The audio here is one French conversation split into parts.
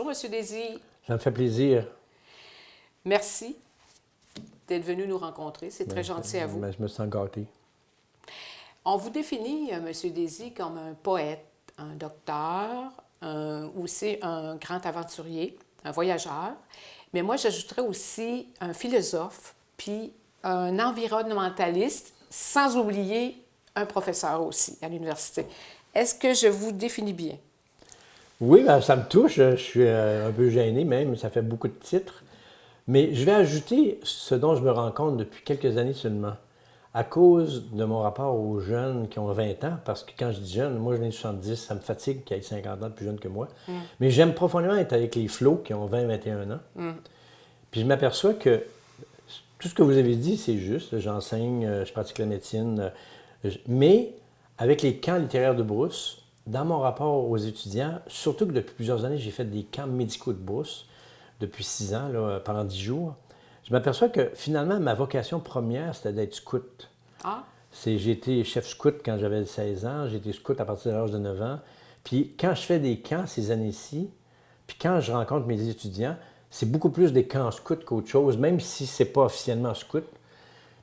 Bonjour, Monsieur Désy. Ça me fait plaisir. Merci d'être venu nous rencontrer. C'est très gentil à vous. Je me sens gâté. On vous définit, Monsieur Désy, comme un poète, un docteur, aussi un grand aventurier, un voyageur. Mais moi, j'ajouterais aussi un philosophe, puis un environnementaliste, sans oublier un professeur aussi à l'université. Est-ce que je vous définis bien? Oui, ben, ça me touche. Je suis un peu gêné même. Ça fait beaucoup de titres. Mais je vais ajouter ce dont je me rends compte depuis quelques années seulement. À cause de mon rapport aux jeunes qui ont 20 ans, parce que quand je dis jeunes, moi je viens de 70, ça me fatigue qu'ils aient 50 ans de plus jeunes que moi. Mais j'aime profondément être avec les flots qui ont 20, 21 ans. Puis je m'aperçois que tout ce que vous avez dit, c'est juste. J'enseigne, je pratique la médecine. Mais avec les camps littéraires de Brousse, dans mon rapport aux étudiants, surtout que depuis plusieurs années, j'ai fait des camps médicaux de Brousse, depuis 6 ans, là, pendant 10 jours, je m'aperçois que finalement, ma vocation première, c'était d'être scout. Ah, J'ai été chef scout quand j'avais 16 ans, j'ai été scout à partir de l'âge de 9 ans. Puis quand je fais des camps ces années-ci, puis quand je rencontre mes étudiants, c'est beaucoup plus des camps scouts qu'autre chose, même si c'est pas officiellement scout.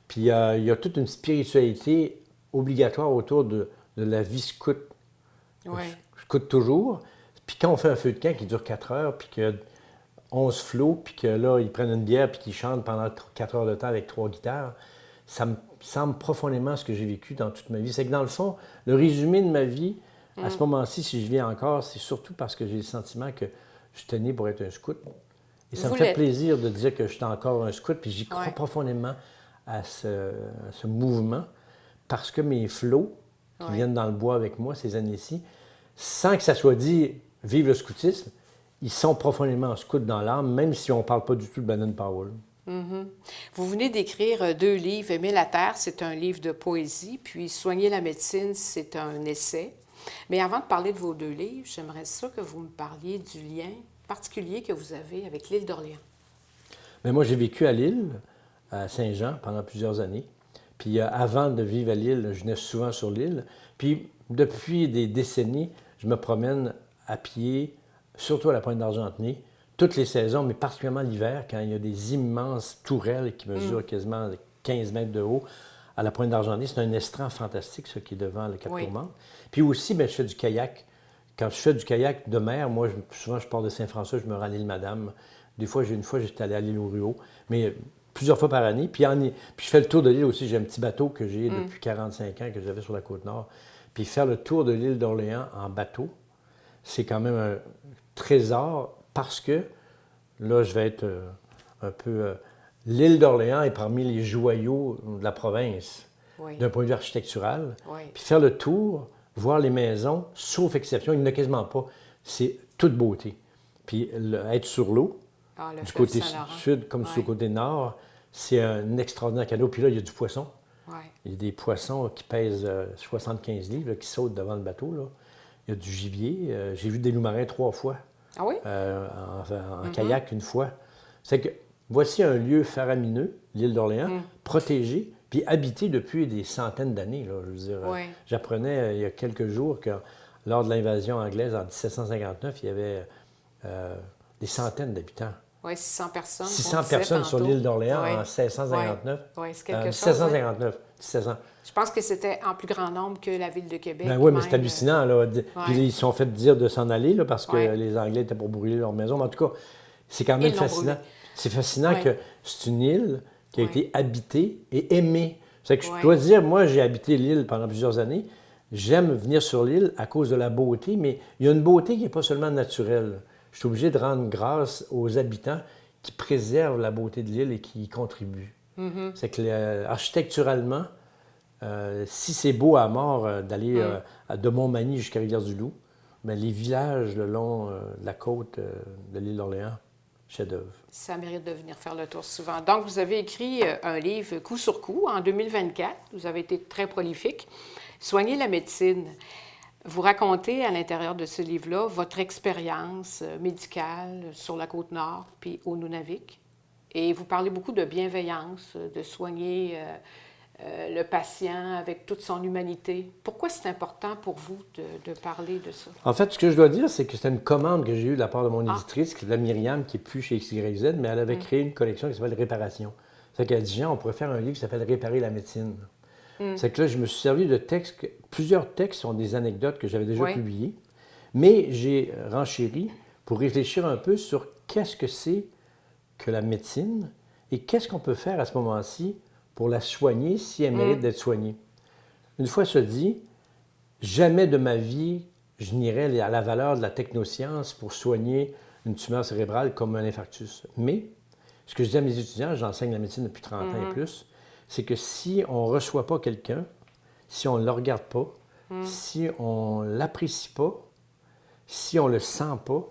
Puis il y a toute une spiritualité obligatoire autour de la vie scout. oui. Je scoute toujours. Puis quand on fait un feu de camp qui dure 4 heures, puis qu'il y a 11 flots, puis que là, ils prennent une bière, puis qu'ils chantent pendant 4 heures de temps avec 3 guitares, ça me semble profondément ce que j'ai vécu dans toute ma vie. C'est que dans le fond, le résumé de ma vie, à ce moment-ci, si je vis encore, c'est surtout parce que j'ai le sentiment que je suis né pour être un scout. Et ça Vous me fait l'êtes. plaisir de dire que je suis encore un scout, puis j'y crois Ouais. profondément à ce mouvement, parce que mes flots, qui Ouais. viennent dans le bois avec moi ces années-ci, sans que ça soit dit « vive le scoutisme », ils sont profondément scouts dans l'âme, même si on ne parle pas du tout de Baden-Powell. Vous venez d'écrire 2 livres. Aimer la terre, c'est un livre de poésie, puis Soigner la médecine, c'est un essai. Mais avant de parler de vos 2 livres, j'aimerais ça que vous me parliez du lien particulier que vous avez avec l'île d'Orléans. Mais moi, j'ai vécu à Lille, à Saint-Jean, pendant plusieurs années. Puis avant de vivre à Lille, je venais souvent sur l'île. Puis depuis des décennies, je me promène à pied, surtout à la Pointe d'Argentenay, toutes les saisons, mais particulièrement l'hiver, quand il y a des immenses tourelles qui mesurent quasiment 15 mètres de haut à la Pointe d'Argentenay. C'est un estran fantastique, ça, qui est devant le Cap Oui. Tourmente. Puis aussi, bien, je fais du kayak. Quand je fais du kayak de mer, moi, souvent, je pars de Saint-François, je me rends à l'île Madame. Des fois, une fois, j'étais allé à l'île aux Ruaux, mais plusieurs fois par année. Puis je fais le tour de l'île aussi. J'ai un petit bateau que j'ai depuis 45 ans, que j'avais sur la Côte-Nord. Puis faire le tour de l'île d'Orléans en bateau, c'est quand même un trésor parce que là, je vais être un peu... l'île d'Orléans est parmi les joyaux de la province, Oui. d'un point de vue architectural. Oui. Puis faire le tour, voir les maisons, sauf exception, il n'y en a quasiment pas. C'est toute beauté. Puis être sur l'eau, Ah, le du fleuve côté Saint-Laurent. sud comme sur le côté nord, c'est un extraordinaire cadeau. Puis là, il y a du poisson. Oui. Il y a des poissons qui pèsent 75 livres, là, qui sautent devant le bateau, là. Il y a du gibier. J'ai vu des loups marins 3 fois. Ah oui? En kayak une fois. C'est que voici un lieu faramineux, l'île d'Orléans, protégé, puis habité depuis des centaines d'années. Là, je veux dire, Oui. j'apprenais il y a quelques jours que lors de l'invasion anglaise en 1759, il y avait des centaines d'habitants. Oui, 600 personnes. 600 on disait personnes sur tantôt. l'île d'Orléans Oui. en 1659. Oui, c'est quelque chose. 1759, 1700. Je pense que c'était en plus grand nombre que la ville de Québec. Ben oui, mais même. c'est hallucinant. Là. Puis ils se sont fait dire de s'en aller là, parce que Ouais. les Anglais étaient pour brûler leur maison. Mais en tout cas, c'est quand même Ils l'ont fascinant. brûlé. C'est fascinant Ouais. que c'est une île qui a Ouais. été habitée et aimée. C'est que je Ouais. dois dire, moi, j'ai habité l'île pendant plusieurs années. J'aime venir sur l'île à cause de la beauté, mais il y a une beauté qui n'est pas seulement naturelle. Je suis obligé de rendre grâce aux habitants qui préservent la beauté de l'île et qui y contribuent. C'est que architecturalement, si c'est beau à mort d'aller de Montmagny jusqu'à Rivière-du-Loup, ben, les villages le long de la côte de l'île d'Orléans, chef-d'œuvre. Ça mérite de venir faire le tour souvent. Donc, vous avez écrit un livre coup sur coup en 2024. Vous avez été très prolifique. Soigner la médecine. Vous racontez à l'intérieur de ce livre-là votre expérience médicale sur la Côte-Nord puis au Nunavik. Et vous parlez beaucoup de bienveillance, de soigner le patient avec toute son humanité. Pourquoi c'est important pour vous de parler de ça? En fait, ce que je dois dire, c'est que c'était une commande que j'ai eue de la part de mon éditrice, qui est la Myriam, qui n'est plus chez XYZ, mais elle avait créé une collection qui s'appelle Réparation. C'est qu'elle dit, Jean, on pourrait faire un livre qui s'appelle Réparer la médecine. C'est que là, je me suis servi de textes, plusieurs textes sont des anecdotes que j'avais déjà publiées, mais j'ai renchéri pour réfléchir un peu sur qu'est-ce que c'est que la médecine et qu'est-ce qu'on peut faire à ce moment-ci pour la soigner si elle mérite d'être soignée. Une fois se dit, jamais de ma vie, je n'irai à la valeur de la technoscience pour soigner une tumeur cérébrale comme un infarctus. Mais, ce que je dis à mes étudiants, j'enseigne la médecine depuis 30 ans et plus, c'est que si on ne reçoit pas quelqu'un, si on ne le regarde pas, si on ne l'apprécie pas, si on ne le sent pas,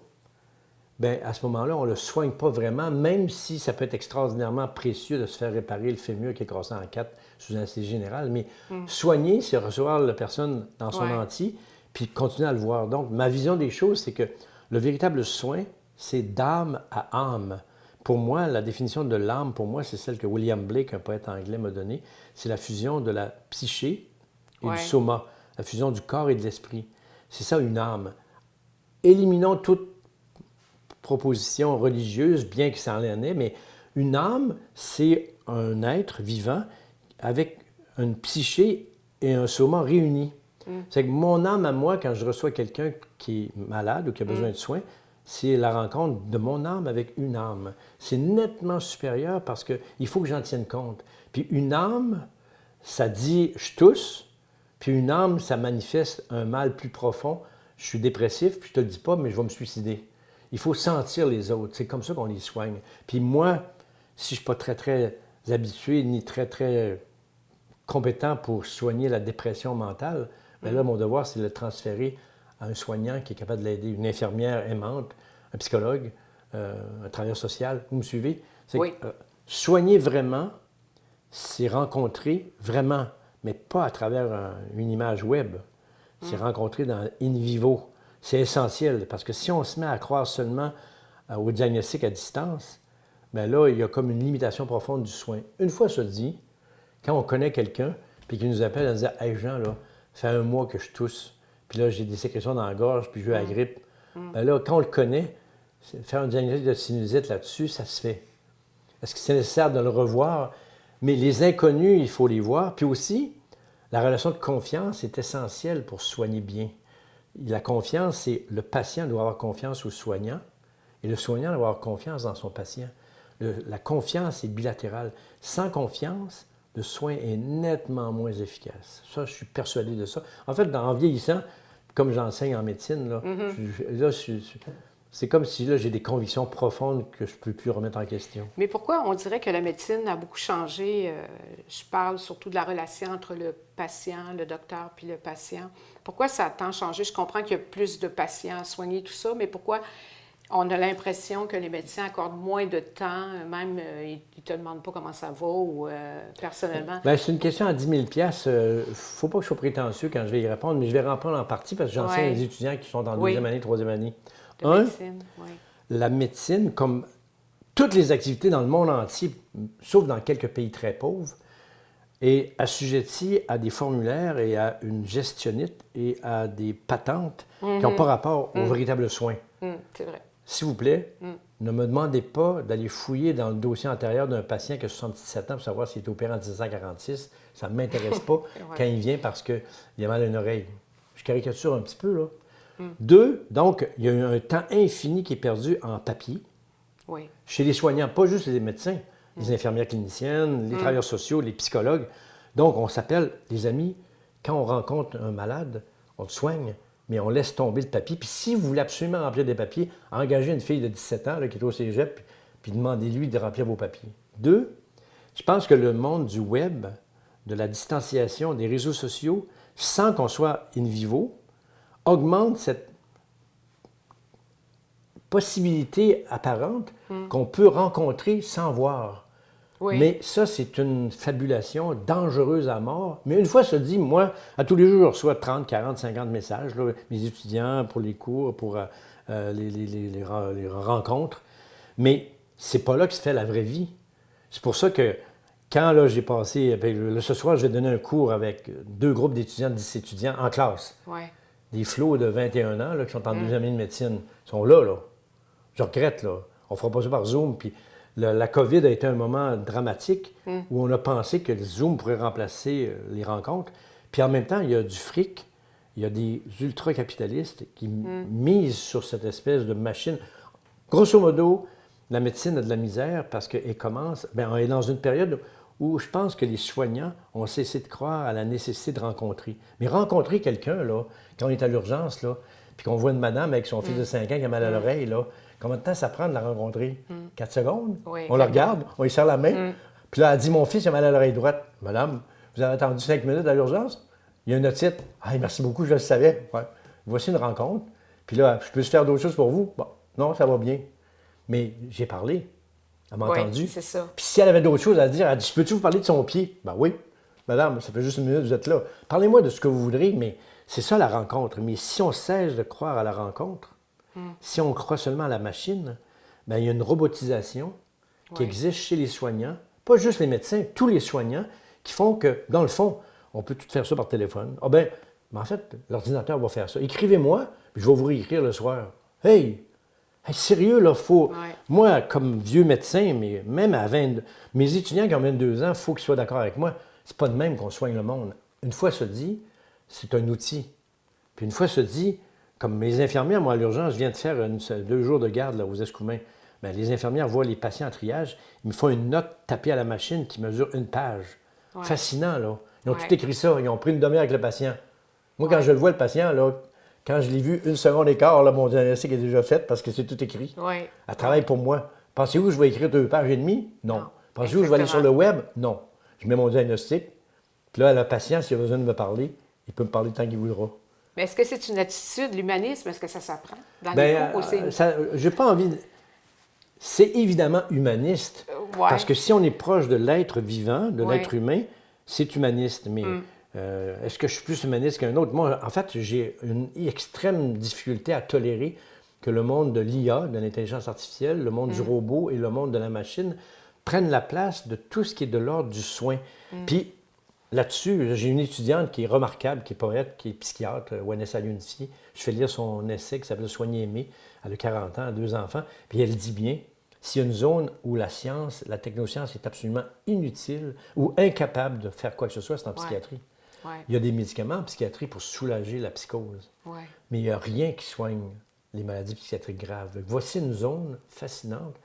bien, à ce moment-là, on ne le soigne pas vraiment, même si ça peut être extraordinairement précieux de se faire réparer le fémur qui est cassé en 4 sous anesthésie générale. Mais soigner, c'est recevoir la personne dans son entier, puis continuer à le voir. Donc, ma vision des choses, c'est que le véritable soin, c'est d'âme à âme. Pour moi, la définition de l'âme, pour moi, c'est celle que William Blake, un poète anglais, m'a donnée. C'est la fusion de la psyché et du soma, la fusion du corps et de l'esprit. C'est ça, une âme. Éliminons toute proposition religieuse, bien que ça en ait, mais une âme, c'est un être vivant avec une psyché et un soma réunis. C'est que mon âme à moi, quand je reçois quelqu'un qui est malade ou qui a besoin de soins, c'est la rencontre de mon âme avec une âme. C'est nettement supérieur parce qu'il faut que j'en tienne compte. Puis une âme, ça dit « je tousse », puis une âme, ça manifeste un mal plus profond. Je suis dépressif, puis je te le dis pas, mais je vais me suicider. Il faut sentir les autres. C'est comme ça qu'on les soigne. Puis moi, si je ne suis pas très, très habitué ni très, très compétent pour soigner la dépression mentale, bien là, mon devoir, c'est de le transférer à un soignant qui est capable de l'aider, une infirmière aimante, un psychologue, un travailleur social. Vous me suivez? Soigner vraiment, c'est rencontrer vraiment, mais pas à travers une image web. C'est rencontrer dans in vivo. C'est essentiel, parce que si on se met à croire seulement au diagnostic à distance, bien là, il y a comme une limitation profonde du soin. Une fois ça dit, quand on connaît quelqu'un, puis qu'il nous appelle à dire « Hey Jean, là, ça fait 1 mois que je tousse, puis là, j'ai des sécrétions dans la gorge, puis je veux la grippe. » Bien là, quand on le connaît, faire un diagnostic de sinusite là-dessus, ça se fait. Est-ce que c'est nécessaire de le revoir? Mais les inconnus, il faut les voir. Puis aussi, la relation de confiance est essentielle pour soigner bien. La confiance, c'est le patient doit avoir confiance au soignant et le soignant doit avoir confiance dans son patient. La confiance est bilatérale. Sans confiance, le soin est nettement moins efficace. Ça, je suis persuadé de ça. En fait, en vieillissant, comme j'enseigne en médecine, là, c'est comme si là, j'ai des convictions profondes que je ne peux plus remettre en question. Mais pourquoi on dirait que la médecine a beaucoup changé? Je parle surtout de la relation entre le patient, le docteur, puis le patient. Pourquoi ça a tant changé? Je comprends qu'il y a plus de patients à soigner, tout ça, mais pourquoi on a l'impression que les médecins accordent moins de temps, même ils ne te demandent pas comment ça va ou personnellement? Bien, c'est une question à 10 000 $. Il ne faut pas que je sois prétentieux quand je vais y répondre, mais je vais répondre en partie parce que j'enseigne des étudiants qui sont en 2e année, 3e année. Médecine, la médecine, comme toutes les activités dans le monde entier, sauf dans quelques pays très pauvres, est assujettie à des formulaires et à une gestionnite et à des patentes qui n'ont pas rapport aux véritables soins. C'est vrai. S'il vous plaît, ne me demandez pas d'aller fouiller dans le dossier antérieur d'un patient qui a 77 ans pour savoir s'il est opéré en 1946. Ça ne m'intéresse pas quand il vient parce qu'il a mal à une oreille. Je caricature un petit peu, là. 2, donc, il y a eu un temps infini qui est perdu en papier chez les soignants, pas juste les médecins, les infirmières cliniciennes, les travailleurs sociaux, les psychologues. Donc, on s'appelle, les amis, quand on rencontre un malade, on le soigne, mais on laisse tomber le papier. Puis si vous voulez absolument remplir des papiers, engagez une fille de 17 ans là, qui est au cégep, puis demandez-lui de remplir vos papiers. 2, je pense que le monde du web, de la distanciation, des réseaux sociaux, sans qu'on soit in vivo, augmente cette possibilité apparente qu'on peut rencontrer sans voir. Mais ça, c'est une fabulation dangereuse à mort. Mais une fois se dit, moi, à tous les jours, je reçois 30, 40, 50 messages, là, mes étudiants, pour les cours, pour les rencontres. Mais c'est pas là que se fait la vraie vie. C'est pour ça que quand là, j'ai passé, ce soir, je vais donner un cours avec 2 groupes d'étudiants, 10 étudiants en classe. Ouais. Des flots de 21 ans là, qui sont en 2e année de médecine. Ils sont là. Je regrette, là. On ne fera pas ça par Zoom. Puis la COVID a été un moment dramatique où on a pensé que le Zoom pourrait remplacer les rencontres. Puis en même temps, il y a du fric, il y a des ultra-capitalistes qui misent sur cette espèce de machine. Grosso modo, la médecine a de la misère parce qu'elle commence... Bien, on est dans une période où je pense que les soignants ont cessé de croire à la nécessité de rencontrer. Mais rencontrer quelqu'un, là, quand on est à l'urgence, là, puis qu'on voit une madame avec son fils de 5 ans qui a mal à l'oreille, là, combien de temps ça prend de la rencontrer? 4 secondes? Oui, on la regarde, on lui serre la main, puis là, elle dit, mon fils a mal à l'oreille droite. Madame, vous avez attendu 5 minutes à l'urgence? Il y a une otite. Ah, merci beaucoup, je le savais. Ouais. Voici une rencontre. Puis là, je peux faire d'autres choses pour vous? Bon, non, ça va bien. Mais j'ai parlé. Elle m'a entendu. Oui, c'est ça. Puis si elle avait d'autres choses à dire, elle dit, peux-tu vous parler de son pied? Ben oui. Madame, ça fait juste une minute que vous êtes là. Parlez-moi de ce que vous voudrez, mais c'est ça la rencontre. Mais si on cesse de croire à la rencontre, si on croit seulement à la machine, bien, il y a une robotisation qui existe chez les soignants, pas juste les médecins, tous les soignants, qui font que, dans le fond, on peut tout faire ça par téléphone. Ah ben, en fait, l'ordinateur va faire ça. Écrivez-moi, puis je vais vous réécrire le soir. Hey, sérieux, là, faut... Ouais. Moi, comme vieux médecin, mais même à 20... Mes étudiants qui ont 22 ans, il faut qu'ils soient d'accord avec moi. C'est pas de même qu'on soigne le monde. Une fois se dit, c'est un outil. Puis une fois se dit, comme mes infirmières, moi, à l'urgence, je viens de faire 2 jours de garde là, aux Escoumins. Bien, les infirmières voient les patients en triage, ils me font une note tapée à la machine qui mesure 1 page. Ouais. Fascinant, là. Ils ont tout écrit ça. Ils ont pris une demi-heure avec le patient. Moi, quand je le vois, le patient, là, quand je l'ai vu 1 seconde et quart, là, mon diagnostic est déjà fait parce que c'est tout écrit. Ouais. Elle travaille pour moi. Pensez-vous que je vais écrire 2 pages et demie? Non. Non. Pensez-vous que je vais aller sur le web? Non. Je mets mon diagnostic. Puis là, le patient, s'il a besoin de me parler, il peut me parler tant qu'il voudra. Mais est-ce que c'est une attitude, l'humanisme? Est-ce que ça s'apprend dans les Bien, cours aussi? j'ai pas envie de... C'est évidemment humaniste. Ouais. Parce que si on est proche de l'être vivant, de Ouais. l'être humain, c'est humaniste. Mais est-ce que je suis plus humaniste qu'un autre? Moi, en fait, j'ai une extrême difficulté à tolérer que le monde de l'IA, de l'intelligence artificielle, le monde du robot et le monde de la machine prennent la place de tout ce qui est de l'ordre du soin. Puis là-dessus, j'ai une étudiante qui est remarquable, qui est poète, qui est psychiatre, Vanessa Lunzi. Je fais lire son essai qui s'appelle « Soigner aimer ». Elle a 40 ans, elle a 2 enfants. Puis elle dit bien, s'il y a une zone où la science, la technoscience est absolument inutile ou incapable de faire quoi que ce soit, c'est en psychiatrie. Ouais. Il y a des médicaments en psychiatrie pour soulager la psychose. Ouais. Mais il n'y a rien qui soigne les maladies psychiatriques graves. Voici une zone fascinante.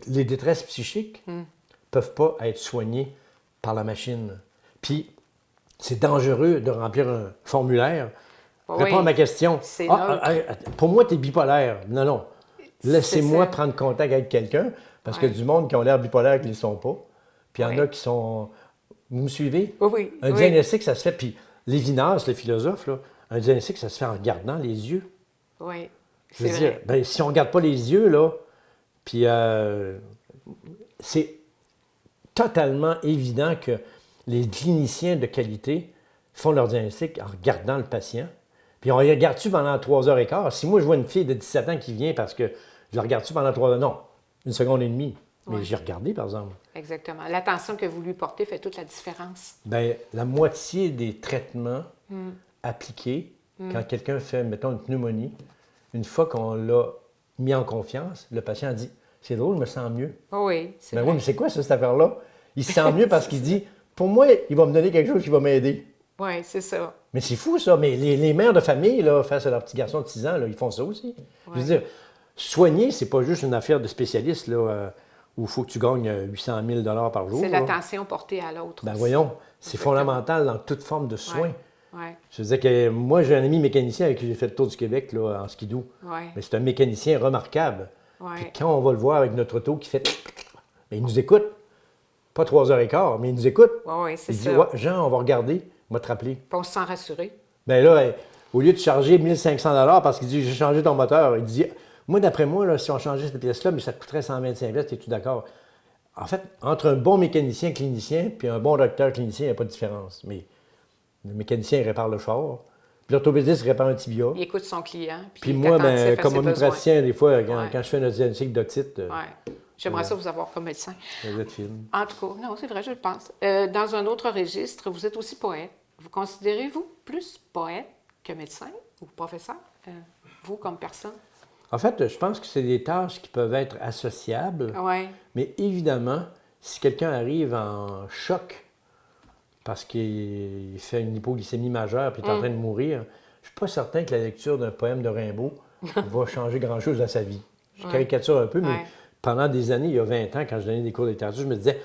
Les détresses psychiques ne peuvent pas être soignées par la machine. Puis, c'est dangereux de remplir un formulaire. Oui. Réponds à ma question. C'est pour moi, tu es bipolaire. Non, non. Laissez-moi ça. prendre contact avec quelqu'un, parce que du monde qui ont l'air bipolaire qui ne le sont pas. Puis il y en a qui sont... Vous me suivez? Oui, oui. Un diagnostic, ça se fait... Puis Lévinas, le philosophe, là, un diagnostic, ça se fait en regardant les yeux. Oui. Je veux dire, ben, si on ne regarde pas les yeux, là, puis c'est totalement évident que les cliniciens de qualité font leur diagnostic en regardant le patient. Puis on regarde-tu pendant 3h15? Si moi, je vois une fille de 17 ans qui vient parce que je la regarde-tu pendant 3 heures? Non, 1 seconde et demie. Mais j'ai regardé, par exemple. Exactement. L'attention que vous lui portez fait toute la différence. Bien, la moitié des traitements appliqués, quand quelqu'un fait, mettons, une pneumonie, une fois qu'on l'a mis en confiance, le patient dit « C'est drôle, je me sens mieux. » Oui, c'est Ben vrai. oui, mais c'est quoi ça, cette affaire-là? Il se sent mieux parce qu'il dit « Pour moi, il va me donner quelque chose qui va m'aider. » Oui, c'est ça. Mais c'est fou, ça. Mais les mères de famille, là, face à leur petit garçon de 6 ans, là, ils font ça aussi. Je veux dire, soigner, c'est pas juste une affaire de spécialiste, là, où il faut que tu gagnes 800 000 par jour. C'est là. l'attention portée à l'autre. Ben aussi. voyons, c'est Exactement. fondamental dans toute forme de soin. Ouais. Je disais que moi, j'ai un ami mécanicien avec qui j'ai fait le tour du Québec là, en skidoo. Ouais. Mais c'est un mécanicien remarquable. Ouais. Puis quand on va le voir avec notre auto qui fait... Ben, il nous écoute. Pas 3h15, mais il nous écoute. Oui, c'est Il dit, ça. ouais, Jean, on va regarder, il va te rappeler. Puis on se sent rassuré. Bien là, au lieu de charger 1 500 parce qu'il dit, j'ai changé ton moteur, il dit, moi, d'après moi, là, si on changeait cette pièce-là, mais ça te coûterait 125 $, es-tu d'accord? En fait, entre un bon mécanicien clinicien puis un bon docteur clinicien, il n'y a pas de différence. Mais le mécanicien, il répare le char. Puis l'orthopédiste, il répare un tibia. Il écoute son client. Puis il est moi, attentif ben, à comme ses besoins. omnipraticien, des fois, quand Ouais. je fais un diagnostic d'otite, Ouais. J'aimerais ça vous avoir comme médecin. Vous êtes fine. En tout cas, non, c'est vrai, je le pense. Dans un autre registre, vous êtes aussi poète. Vous considérez-vous plus poète que médecin ou professeur, vous comme personne? En fait, je pense que c'est des tâches qui peuvent être associables, Oui. mais évidemment, si quelqu'un arrive en choc parce qu'il fait une hypoglycémie majeure et est en train de mourir, je ne suis pas certain que la lecture d'un poème de Rimbaud va changer grand-chose à sa vie. Je caricature un peu, mais pendant des années, il y a 20 ans, quand je donnais des cours de littérature, je me disais,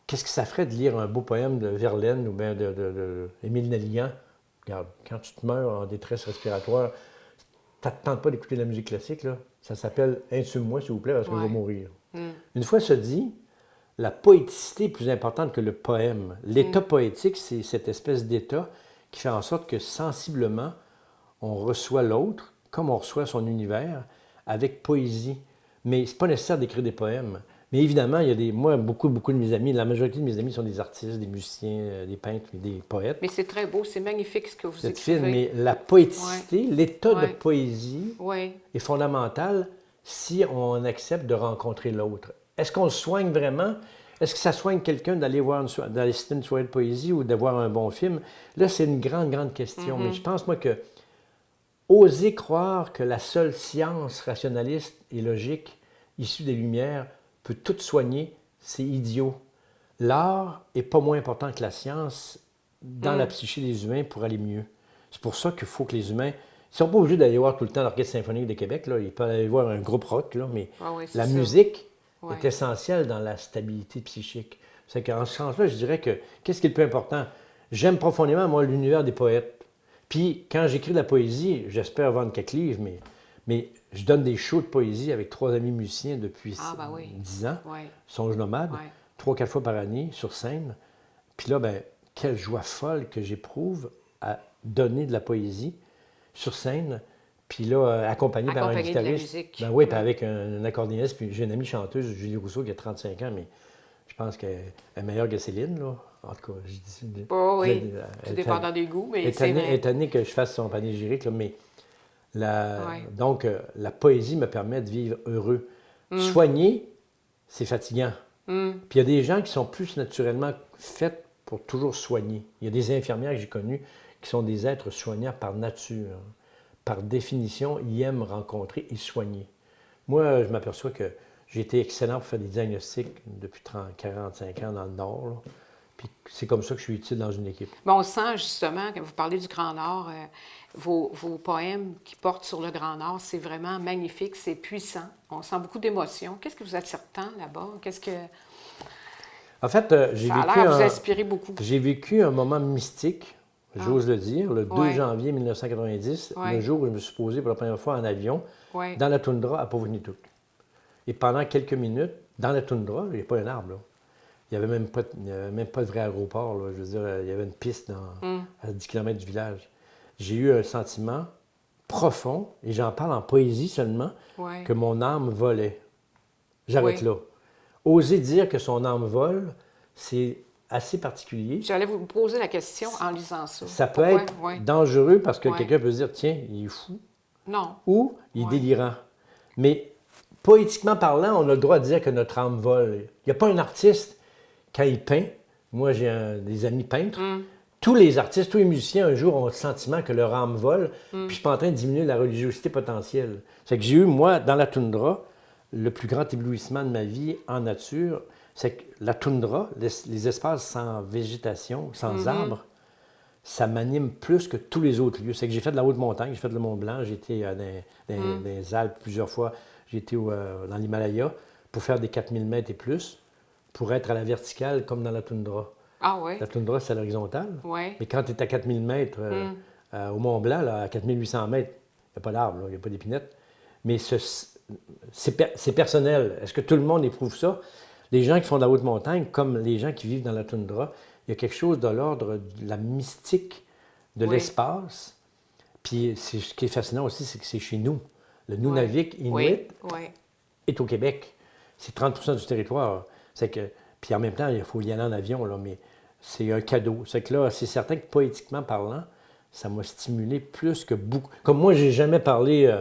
qu'est-ce que ça ferait de lire un beau poème de Verlaine ou bien de Émile Nelligan? Regarde, quand tu te meurs en détresse respiratoire, ça ne te tente pas d'écouter de la musique classique, là. Ça s'appelle « Insume-moi, s'il vous plaît, parce que je vais mourir ». Une fois ça dit, la poéticité est plus importante que le poème. L'état poétique, c'est cette espèce d'état qui fait en sorte que sensiblement, on reçoit l'autre, comme on reçoit son univers, avec poésie. Mais c'est pas nécessaire d'écrire des poèmes. Mais évidemment, il y a moi, beaucoup de mes amis, la majorité de mes amis sont des artistes, des musiciens, des peintres, des poètes. Mais c'est très beau, c'est magnifique ce que vous C'est écrivez. fine, mais la poéticité, l'état de poésie est fondamental si on accepte de rencontrer l'autre. Est-ce qu'on le soigne vraiment? Est-ce que ça soigne quelqu'un d'aller assister à une soirée de poésie ou de voir un bon film? Là, c'est une grande, grande question. Mais je pense, moi, que oser croire que la seule science rationaliste et logique issue des Lumières peut tout soigner, c'est idiot. L'art n'est pas moins important que la science dans la psyché des humains pour aller mieux. C'est pour ça qu'il faut que les humains... Ils ne sont pas obligés d'aller voir tout le temps l'Orchestre symphonique de Québec, là. Ils peuvent aller voir un groupe rock, là, mais la musique est essentielle dans la stabilité psychique. C'est qu'en ce sens-là, je dirais que qu'est-ce qui est le plus important? J'aime profondément, moi, l'univers des poètes. Puis, quand j'écris de la poésie, j'espère vendre quelques livres, mais je donne des shows de poésie avec 3 amis musiciens depuis 10 ans. Songe nomade, 3-4 fois par année sur scène. Puis là, ben, quelle joie folle que j'éprouve à donner de la poésie sur scène. Puis là, accompagné par un guitariste. Ben oui, puis avec un accordéoniste. Puis j'ai une amie chanteuse, Julie Rousseau, qui a 35 ans, mais je pense qu'elle est meilleure que Céline, là. En tout cas, je dis... tout dépendant des goûts, mais c'est vrai. Étonné que je fasse son panégyrique, là, mais... Donc, la poésie me permet de vivre heureux. Soigner, c'est fatigant. Puis il y a des gens qui sont plus naturellement faits pour toujours soigner. Il y a des infirmières que j'ai connues qui sont des êtres soignants par nature. Par définition, ils aiment rencontrer et soigner. Moi, je m'aperçois que j'ai été excellent pour faire des diagnostics depuis 45 ans dans le Nord, là. Puis c'est comme ça que je suis utile dans une équipe. Bon, on sent justement, quand vous parlez du Grand Nord, vos poèmes qui portent sur le Grand Nord, c'est vraiment magnifique, c'est puissant. On sent beaucoup d'émotions. Qu'est-ce que vous attire tant là-bas? Qu'est-ce que... En fait, ça a l'air à vous inspirer beaucoup. J'ai vécu un moment mystique, j'ose le dire, le 2 janvier 1990, le jour où je me suis posé pour la première fois en avion, dans la toundra à Pauvre-Nituk. Et pendant quelques minutes, dans la toundra, il n'y a pas un arbre, là. Il n'y avait même pas de vrai aéroport, là. Je veux dire, il y avait une piste à 10 km du village. J'ai eu un sentiment profond, et j'en parle en poésie seulement, que mon âme volait. J'arrête là. Oser dire que son âme vole, c'est assez particulier. J'allais vous poser la question en lisant ça. Ça peut être dangereux parce que quelqu'un peut se dire, tiens, il est fou. Non. Ou il est délirant. Mais poétiquement parlant, on a le droit de dire que notre âme vole. Il n'y a pas un artiste, quand il peint, moi j'ai des amis peintres, tous les artistes, tous les musiciens, un jour, ont le sentiment que leur âme vole, puis je ne suis pas en train de diminuer la religiosité potentielle. C'est que j'ai eu, moi, dans la toundra, le plus grand éblouissement de ma vie en nature, c'est que la toundra, les espaces sans végétation, sans arbres, ça m'anime plus que tous les autres lieux. C'est que j'ai fait de la haute montagne, j'ai fait de le Mont Blanc, j'ai été dans les Alpes plusieurs fois, j'ai été dans l'Himalaya pour faire des 4000 mètres et plus, pour être à la verticale comme dans la toundra. Ah oui? La toundra, c'est à l'horizontale. Oui. Mais quand tu es à 4000 mètres au Mont Blanc, là, à 4800 mètres, il n'y a pas d'arbre, il n'y a pas d'épinette. Mais c'est personnel. Est-ce que tout le monde éprouve ça? Les gens qui font de la haute montagne, comme les gens qui vivent dans la toundra, il y a quelque chose de l'ordre de la mystique de l'espace. Puis ce qui est fascinant aussi, c'est que c'est chez nous. Le Nunavik Inuit est au Québec. C'est 30 du territoire. C'est que, puis en même temps, il faut y aller en avion, là, mais c'est un cadeau. C'est que là, c'est certain que poétiquement parlant, ça m'a stimulé plus que beaucoup. Comme moi, j'ai jamais parlé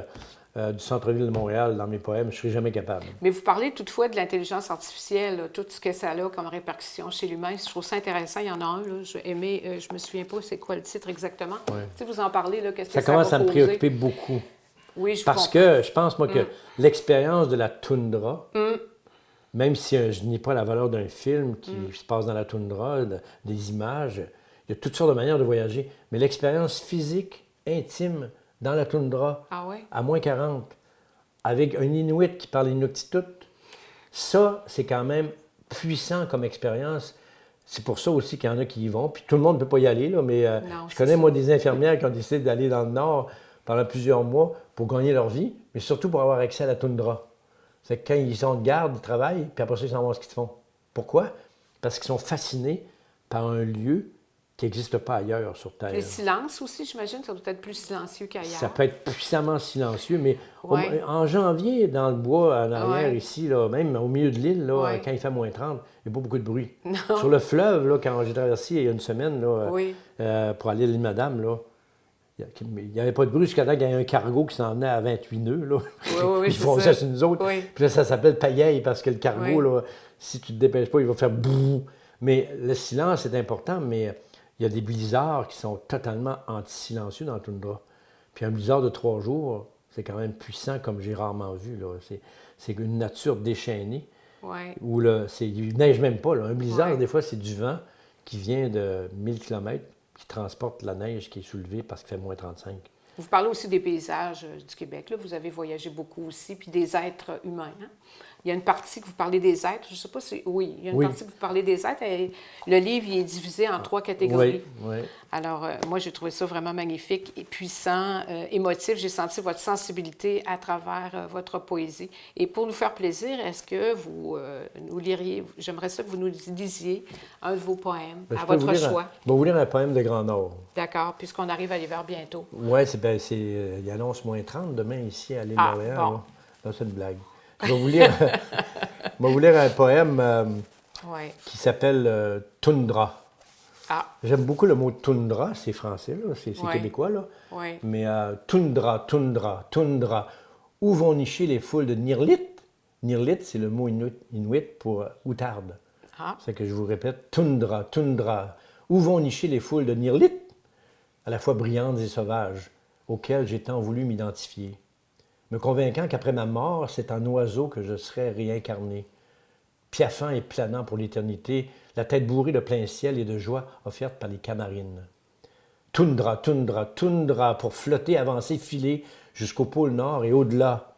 du centre-ville de Montréal dans mes poèmes, je ne serais jamais capable. Mais vous parlez toutefois de l'intelligence artificielle, là, tout ce que ça a comme répercussion chez l'humain. Je trouve ça intéressant. Il y en a un, là, j'ai aimé, je me souviens pas c'est quoi le titre exactement. Ouais. Si vous en parlez, là, qu'est-ce que Ça ça commence va à me causer? préoccuper beaucoup. Oui, je Parce comprends. que je pense, moi, que l'expérience de la toundra, même si je nie pas la valeur d'un film qui se passe dans la toundra, des images, il y a toutes sortes de manières de voyager, mais l'expérience physique, intime, dans la toundra, Ah ouais? à moins 40, avec un Inuit qui parle Inuktitut, ça, c'est quand même puissant comme expérience. C'est pour ça aussi qu'il y en a qui y vont. Puis tout le monde ne peut pas y aller, là, mais Non, je c'est connais, ça. moi, des infirmières qui ont décidé d'aller dans le Nord pendant plusieurs mois pour gagner leur vie, mais surtout pour avoir accès à la toundra. C'est que quand ils sont de garde, ils travaillent, puis après ça, ils s'en vont ce qu'ils font. Pourquoi? Parce qu'ils sont fascinés par un lieu qui n'existe pas ailleurs sur Terre. Les silences aussi, j'imagine, ça doit être plus silencieux qu'ailleurs. Ça peut être puissamment silencieux, mais Ouais. en janvier, dans le bois, en arrière, Ouais. ici, là, même au milieu de l'île, là, Ouais. quand il fait moins 30, il n'y a pas beaucoup de bruit. Non. Sur le fleuve, là, quand j'ai traversé il y a une semaine là, Oui. pour aller à l'île Madame, là, il n'y avait pas de bruit jusqu'à temps qu'il y ait un cargo qui s'en venait à 28 nœuds. Là. oui, Ils c'est fonçaient ça. sur nous autres. Oui. Puis là, ça s'appelle pailleille parce que le cargo, Oui. là, si tu ne te dépêches pas, il va faire bouh. Mais le silence est important, mais il y a des blizzards qui sont totalement anti-silencieux dans le toundra. Puis un blizzard de 3 jours, c'est quand même puissant comme j'ai rarement vu. Là. C'est une nature déchaînée Oui. où il ne neige même pas. Là. Un blizzard, Ouais. des fois, c'est du vent qui vient de 1000 km qui transporte la neige qui est soulevée parce qu'il fait moins 35. Vous parlez aussi des paysages du Québec. Là. Vous avez voyagé beaucoup aussi, puis des êtres humains. Hein? Il y a une partie que vous parlez des êtres. Je ne sais pas si... Oui, il y a une Oui. partie que vous parlez des êtres. Et le livre il est divisé en 3 catégories. Oui, oui. Alors, moi, j'ai trouvé ça vraiment magnifique et puissant, émotif. J'ai senti votre sensibilité à travers votre poésie. Et pour nous faire plaisir, est-ce que vous nous liriez... J'aimerais ça que vous nous lisiez un de vos poèmes, Ben, à je peux votre vous lire choix. je vais vous lire un poème de Grand Nord. D'accord, puisqu'on arrive à l'hiver bientôt. Oui, il annonce moins 30 demain ici à l'île Ah, Montréal. bon. Là. Non, c'est une blague. Je vais vous lire, je vais vous lire un poème Oui. qui s'appelle Toundra. Ah, J'aime beaucoup le mot toundra, c'est français, là, c'est Ouais. québécois. Là. oui. Mais toundra, toundra, toundra, où vont nicher les foules de Nirlit? Nirlit, c'est le mot inuit pour outarde. Ah, C'est que je vous répète, toundra, toundra, où vont nicher les foules de Nirlit? À la fois brillantes et sauvages, auxquelles j'ai tant voulu m'identifier, me convainquant qu'après ma mort, c'est en oiseau que je serais réincarné, piaffant et planant pour l'éternité, la tête bourrée de plein ciel et de joie offerte par les camarines. Toundra, toundra, toundra, pour flotter, avancer, filer jusqu'au pôle Nord et au-delà,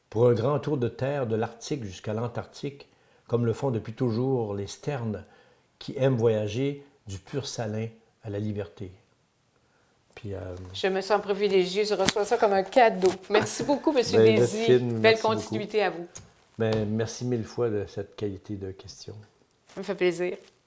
pour un grand tour de terre de l'Arctique jusqu'à l'Antarctique, comme le font depuis toujours les sternes qui aiment voyager du pur salin à la liberté. Puis, je me sens privilégiée. Je reçois ça comme un cadeau. Merci beaucoup, M. Ben, Désy. Delphine, Belle merci continuité à vous. merci 1000 fois de cette qualité de question. Ça me fait plaisir.